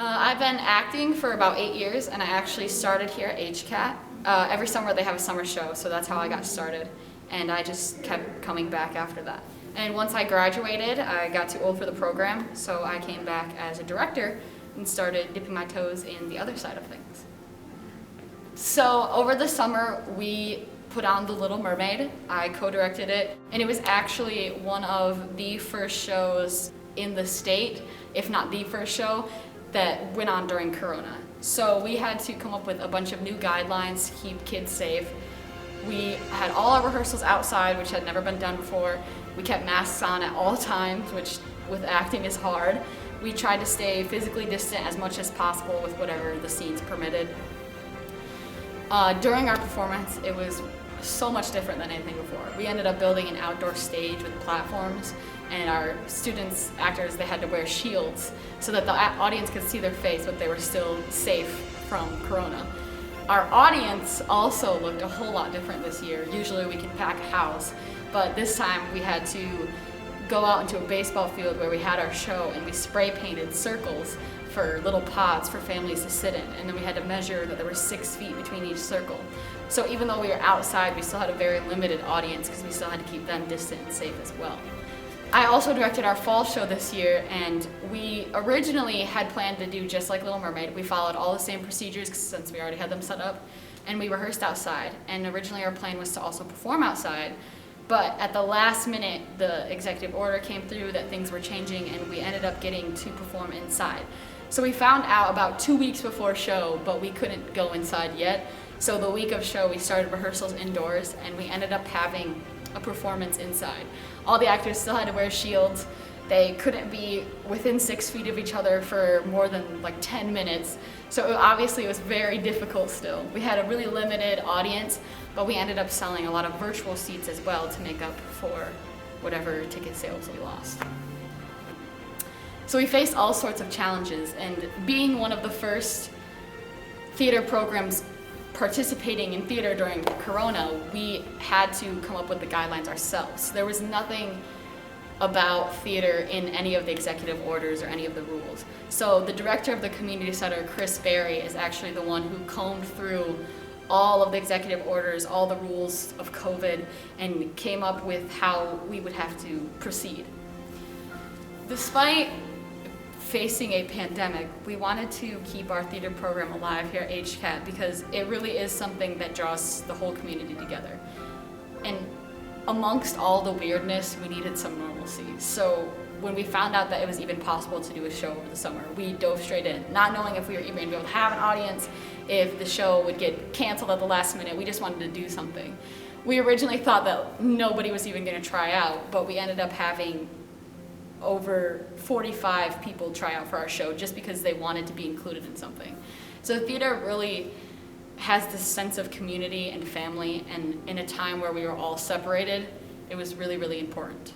I've been acting for about 8 years, and I actually started here at HCAT. Every summer they have a summer show, so that's how I got started, and I just kept coming back after that. And once I graduated, I got too old for the program, so I came back as a director and started dipping my toes in the other side of things. So over the summer, we put on The Little Mermaid. I co-directed it, and it was actually one of the first shows in the state, if not the first show, that went on during Corona. So we had to come up with a bunch of new guidelines to keep kids safe. We had all our rehearsals outside, which had never been done before. We kept masks on at all times, which with acting is hard. We tried to stay physically distant as much as possible with whatever the scenes permitted. During our performance, it was so much different than anything before. We ended up building an outdoor stage with platforms, and our students, actors, they had to wear shields so that the audience could see their face, but they were still safe from Corona. Our audience also looked a whole lot different this year. Usually we can pack a house, but this time we had to go out into a baseball field where we had our show, and we spray painted circles for little pods for families to sit in, and then we had to measure that there were 6 feet between each circle. So even though we were outside, we still had a very limited audience because we still had to keep them distant and safe as well. I also directed our fall show this year, and we originally had planned to do just like Little Mermaid. We followed all the same procedures since we already had them set up, and we rehearsed outside. And originally our plan was to also perform outside, but at the last minute the executive order came through that things were changing, and we ended up getting to perform inside. So we found out about 2 weeks before show, but we couldn't go inside yet. So the week of show we started rehearsals indoors, and we ended up having a performance inside. All the actors still had to wear shields. They couldn't be within 6 feet of each other for more than like 10 minutes. So obviously it was very difficult still. We had a really limited audience, but we ended up selling a lot of virtual seats as well to make up for whatever ticket sales we lost. So we faced all sorts of challenges, and being one of the first theater programs participating in theater during Corona, we had to come up with the guidelines ourselves. There was nothing about theater in any of the executive orders or any of the rules. So the director of the community center, Chris Berry, is actually the one who combed through all of the executive orders, all the rules of COVID, and came up with how we would have to proceed. Despite facing a pandemic, we wanted to keep our theater program alive here at HCAT because it really is something that draws the whole community together. And amongst all the weirdness, we needed some normalcy. So when we found out that it was even possible to do a show over the summer, we dove straight in, not knowing if we were even going to be able to have an audience, if the show would get canceled at the last minute. We just wanted to do something. We originally thought that nobody was even going to try out, but we ended up having over 45 people try out for our show just because they wanted to be included in something. So theater really has this sense of community and family, and in a time where we were all separated, it was really, really important.